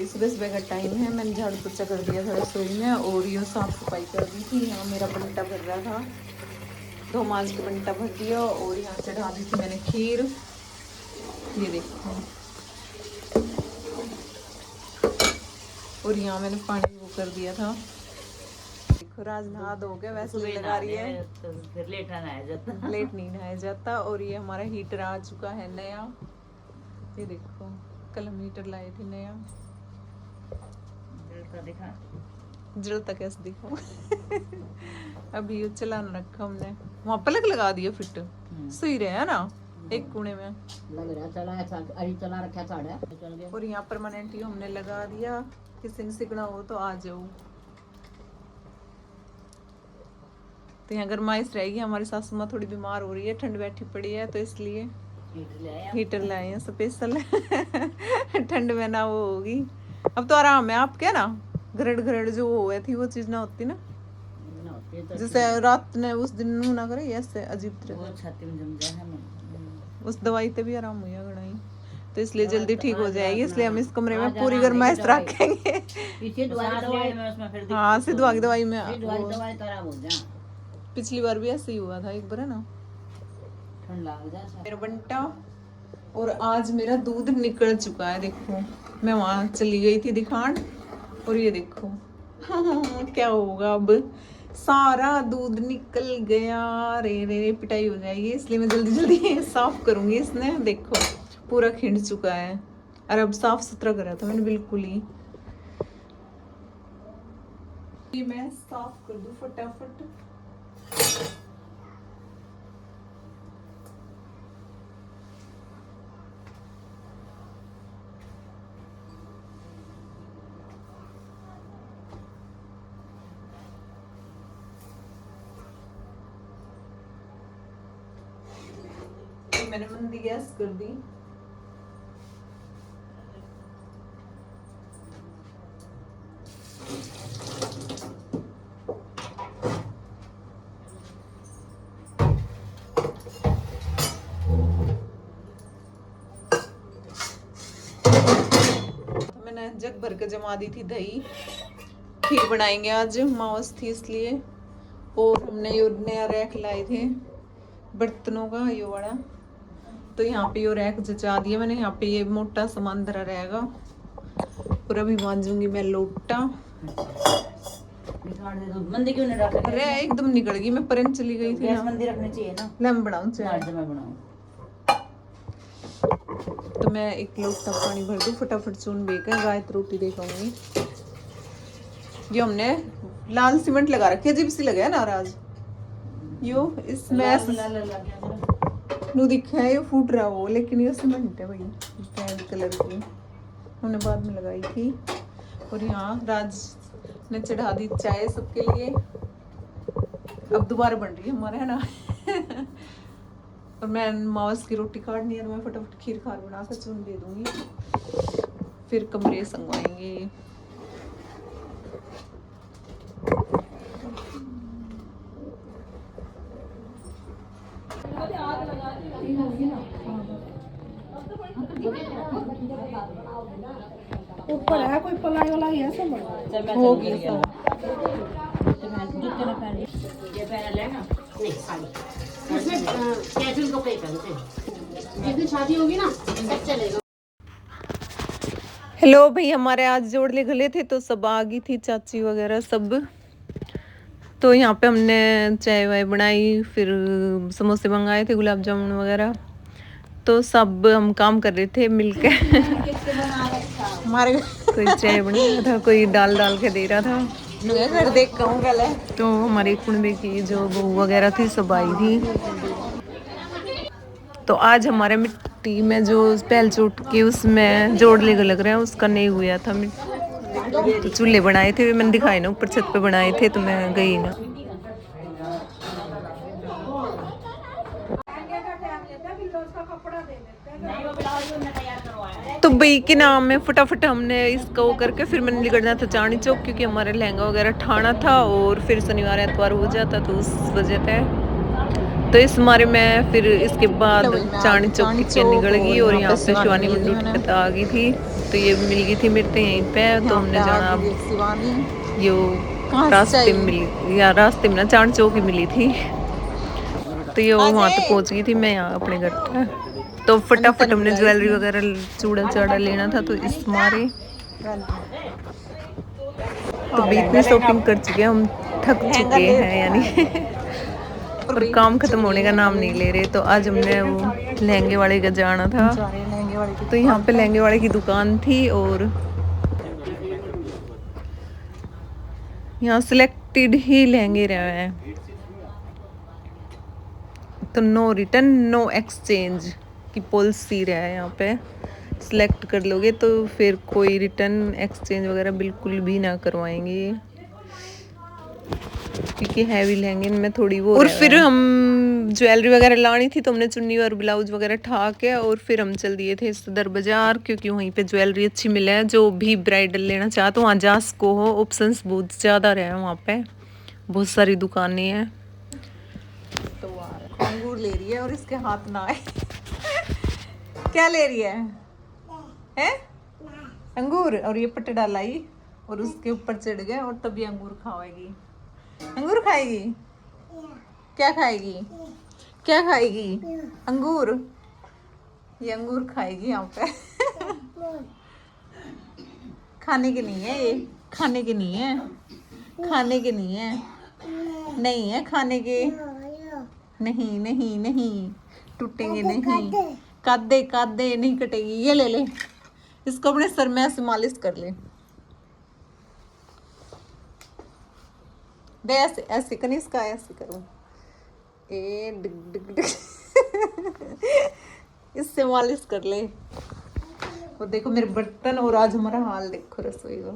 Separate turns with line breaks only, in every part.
सुबह सुबह का टाइम है। मैंने झाड़ू पोछा कर दिया था रसोई में और ये साफ सफाई कर दी थी। यहाँ मेरा बंटा भर रहा था, 2 मास का बंटा भर दिया और यहाँ चढ़ा दी थी मैंने खीर। ये देखो, और यहाँ मैंने पानी वो कर दिया था। देखो राज नहा धो के वैसे लगा रही है,
तो फिर लेट नहाया जाता,
लेट नहीं नहाया जाता। और ये हमारा हीटर आ चुका है नया। ये देखो, कल हम हीटर लाए थे नया।
दिखा
जलता कैसे दिखाऊं अभी ये चला रखा हमने, वहाँ पलक लगा दिया फिट सही रहा ना, एक कोने में
लग रहा चला रखा था।
और यहाँ परमानेंट ही हमने लगा दिया। किसी ने सीखना हो तो आ जाओ। तो यहाँ गरमाइश रहेगी। हमारी सासू माँ थोड़ी बीमार हो रही है, ठंड बैठी पड़ी है, तो इसलिए हीटर लाए हैं स्पेशल ठंड में ना वो होगी। अब तो आराम है। आप क्या ना घरड़ घरड़ जो हुए थी वो चीज ना होती ना, जैसे रात ने उस दिन ना करे ऐसे अजीब तरह। उस दवाई से भी आराम हुआ गड़ाई, तो इसलिए जल्दी ठीक हो जाएगी। इसलिए हम इस कमरे में पूरी गरमाइश रखेंगे। हाँ सिद्धवा की दवाई में पिछली बार भी ऐसे ही हुआ था एक बार, है ना, मेरा बंटा। और आज मेरा दूध निकल चुका है। देखो मैं वहां चली गई थी दिखान, और ये देखो क्या होगा अब, सारा दूध निकल गया। रे रे रे पिटाई हो जाएगी, इसलिए मैं जल्दी जल्दी साफ करूंगी। इसने देखो पूरा खिंड चुका है, और अब साफ सुथरा करा था मैंने बिल्कुल ही। ये मैं साफ कर दूं फटाफट। मैंने मंदी गैस कर दी। तो मैंने जग भर के जमा दी थी दही। खीर बनाएंगे आज, मावस थी इसलिए। और हमने ये नया रैक लाए थे बर्तनों का, ये वाला। तो यहाँ पे ये रैक जचा दिया मैंने। यहाँ पे ये मोटा सामान धरा रहेगा। और अभी मांजूंगी मैं लोटा।
मंदी क्यों नहीं रख रही?
अरे एकदम निकल गई, मैं परन चली गई थी ना।
मंदी रखनी चाहिए ना।
ले मैं बनाऊं चाय।
मैं बनाऊं
तो मैं एक लोटा पानी भर दूं फटाफट, चून बेकर गायत रोटी देखाऊंगी। ये हमने लाल सीमेंट लगा रखी है, अजीब सी लगे ना राज यो इसमें नु दिखा है ये फूट रहा हो, लेकिन ये सीमेंट है भाई, रेड कलर की हमने बाद में लगाई थी। और यहाँ राज ने चढ़ा दी चाय सबके लिए। अब दोबारा बन रही है हमारे, है ना और मैं मावस की रोटी काटनी है, तो मैं फटाफट खीर खार बना कर चून दे दूंगी, फिर कमरे संगवाएंगे।
ऊपर है कोई पलाई वाला ही है सब
होगी
ये पहन लेना नहीं साड़ी उसमें कैजुअल कपड़े पहनते हैं। जिस दिन शादी होगी ना सब चलेगा।
हेलो भाई, हमारे आज जोड़ले गले थे तो सब आ गई थी, चाची वगैरह सब। तो यहाँ पे हमने चाय वाय बनाई, फिर समोसे मंगाए थे, गुलाब जामुन वगैरह। तो सब हम काम कर रहे थे मिलकर हमारे कोई चाय बना रहा था, कोई दाल डाल के दे रहा था। घर देख कहूँगा। तो हमारी कुंबे की जो बहू वगैरह थी सब आई थी। तो आज हमारे मिट्टी में जो पहल चोट की उसमें जोड़ले लग रहे हैं, उसका नहीं हुआ था। तो चूल्हे बनाए थे, मैंने दिखाए ना, ऊपर छत पे बनाए थे, तो मैं गई ना। तो भाई के नाम में फटाफट हमने इसका वो करके फिर मैंने निकलना था चांदनी चौक, क्योंकि हमारे लहंगा वगैरह ठाना था और फिर शनिवार एतवार हो जाता, तो उस वजह से तो इस मारे मैं फिर इसके बाद चांदनी चौक के निकल गई। और यहाँ पे शिवानी मंडी आ गई थी। तो ये मिल गई थी मेरे तो यहीं पे, तो हमने जाना अब
शिवानी
यो रास्ते में मिली, या रास्ते में ना चांद चौक ही मिली थी, तो ये वहाँ तक पहुँच गई थी मैं यहाँ अपने घर पे। तो फटाफट हमने ज्वेलरी वगैरह चूड़ा चाड़ा लेना था, तो इस मारे तो भी इतनी शॉपिंग कर चुके हैं हम, थक चुके हैं यानी और काम खत्म होने का नाम नहीं ले रहे। तो आज हमने वो लहंगे वाले का जाना था, तो यहाँ पे लहंगे वाले की दुकान थी और यहाँ सिलेक्टेड ही लहंगे रहे हैं, तो नो रिटर्न नो एक्सचेंज की पॉलिसी रहा है यहाँ पे। सिलेक्ट कर लोगे तो फिर कोई रिटर्न एक्सचेंज वगैरह बिल्कुल भी ना करवाएंगे, क्योंकि हैवी लहंगे में थोड़ी वो। और फिर हम ज्वेलरी वगैरह लानी थी, तो हमने चुन्नी और ब्लाउज वगैरह ठा के और फिर हम चल दिए थे सदर बाजार, क्योंकि वहीं पे ज्वेलरी अच्छी मिले है। जो भी ब्राइडल लेना चाहे तो वहाँ जा सको हो, ऑप्शंस बहुत ज़्यादा रहे हैं वहाँ पे, बहुत सारी दुकानें हैं। तो अंगूर ले रही है और इसके हाथ ना आए क्या ले रही है हैं? अंगूर, और ये पट डालाई और उसके ऊपर चढ़ गए और तभी अंगूर खाएगी। अंगूर खाएगी? क्या खाएगी? क्या खाएगी? अंगूर, ये अंगूर खाएगी यहाँ पे खाने के नहीं है ये, खाने के नहीं है, खाने के नहीं है, नहीं है खाने के, नहीं नहीं नहीं, टूटेंगे नहीं, कादे कादे नहीं कटेगी। ये ले ले, इसको अपने सर में ऐसे मालिश कर ले, दे ऐसे ऐसे कनिष्का ऐसे करो, ए डिग डिग डिग इससे मालिश कर ले। और देखो मेरे बर्तन, और आज हमारा हाल देखो रसोई का।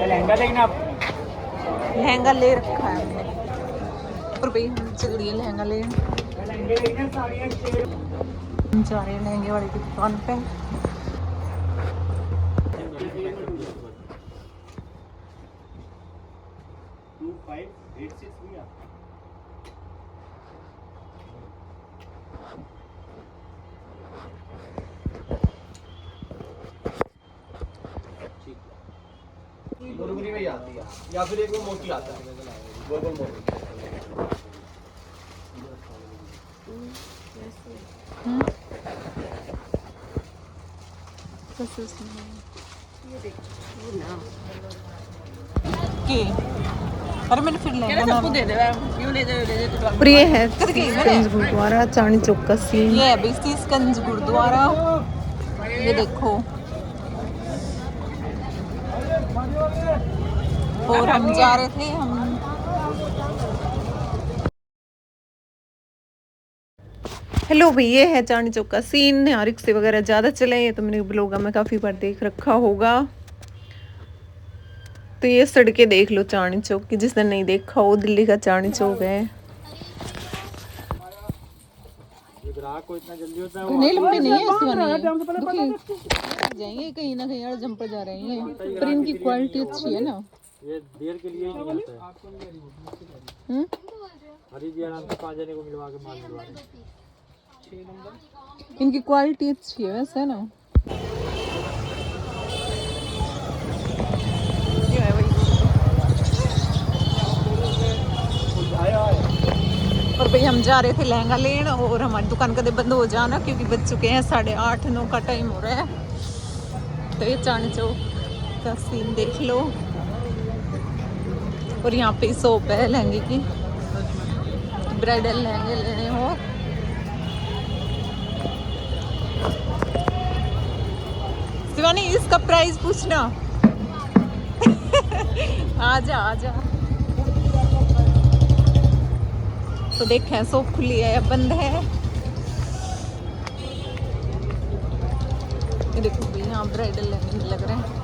लहंगा देखना, लहंगा ले रखा है हमने, और भाई हम चल दिए लहंगा ले, हम जा रहे हैं लहंगे वाले की दुकान पे।
मुरमुरी में ही आती है, या फिर एक वो मोटी आता है, गोल गोल मोटी।
अरे मैंने फिर सबको दे दे, यूं ले दे। और ये है सीसगंज गुरुद्वारा, चांदनी चौक का सीन। ये है भाई सीसगंज गुरुद्वारा, ये देखो। और हम जा रहे थे, हम हेलो भाई, ये है चांदनी चौक का सीन। यहाँ रिक्शे वगैरह ज़्यादा चले हैं, तो मैंने ब्लॉग में काफ़ी बार देख रखा होगा। तो ये सड़कें देख लो चांदनी चौक की, जिसने नहीं देखा वो दिल्ली का चांदनी चौक है।
को इतना जल्दी होता है,
नहीं लंबे नहीं है, जाएंगे कहीं ना कहीं, जम पर जा रहे हैं, पर इनकी क्वालिटी अच्छी है ना,
ये देर के लिए ही नहीं आता है। हरी जी आराम से 5 जने को मिलवा के माल मिलवा रहे हैं।
इनकी क्वालिटी अच्छी है वैसे ना। और भाई हम जा रहे थे लहंगा लेने, और हमारी दुकान कदे बंद हो जाना, क्योंकि बज चुके हैं 8:30-9 का टाइम हो रहा है। तो ये चांदनी चौक का सीन देख लो, और यहाँ पे शॉप है लहंगे की, ब्राइडल लहंगे लेने हो। शिवानी इसका प्राइस पूछना आजा आजा। तो देखें शॉप खुली है या बंद है। ये देखो भाई, यहाँ ब्राइडल लहंगे लग रहे हैं।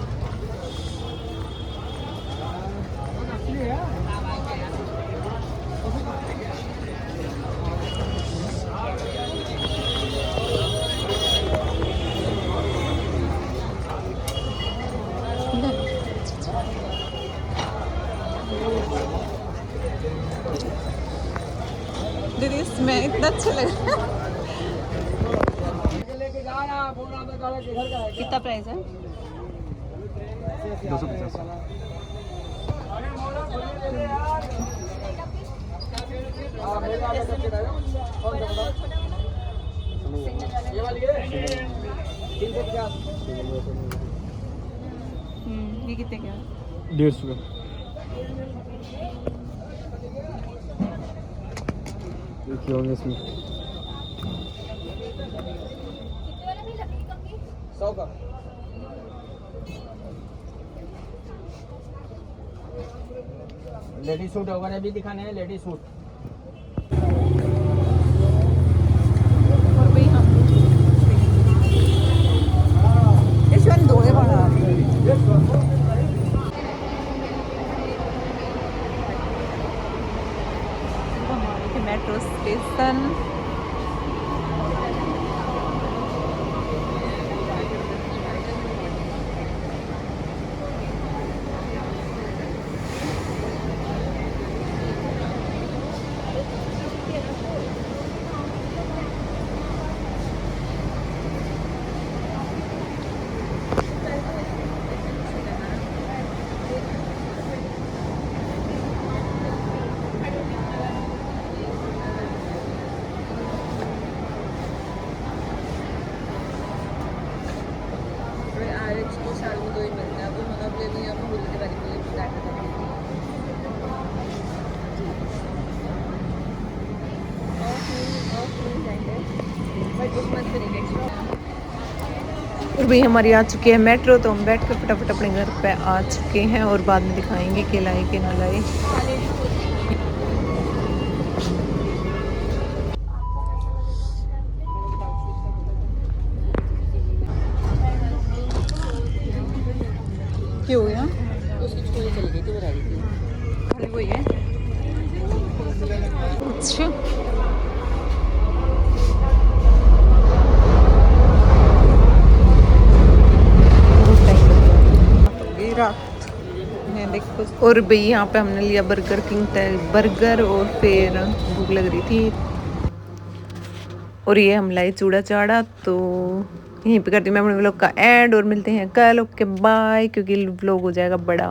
दीदी इसमें इतना अच्छा लगा। कितना प्राइस है?
250।
ये कितने का?
150 का। देखिए होंगे इसमें 100 का। लेडीज सूट वगैरह भी दिखाने हैं, लेडीज सूट।
और भाई हम इस वन दो है बड़ा। मेट्रो स्टेशन साल में 2 ही मिलता है। अब मतलब ले लिया हम होली के बारे में स्टार्ट कर और भाई हमारी आ चुकी है मेट्रो, तो हम बैठ कर फटाफट अपने घर पे आ चुके हैं और बाद में दिखाएंगे कि लाए कि ना लाए। क्या हो गया?
उसकी चोरी चली गई थी, वो रह गई थी।
खाली वही है। अच्छा रात में देखो। और भाई यहाँ पे हमने लिया बर्गर किंग बर्गर और फिर भूख लग रही थी और ये हम लाए चूड़ा चाड़ा। तो यहीं पे करती हूँ मैं अपने व्लॉग का एंड और मिलते हैं कल। ओके बाय, क्योंकि व्लॉग हो जाएगा बड़ा।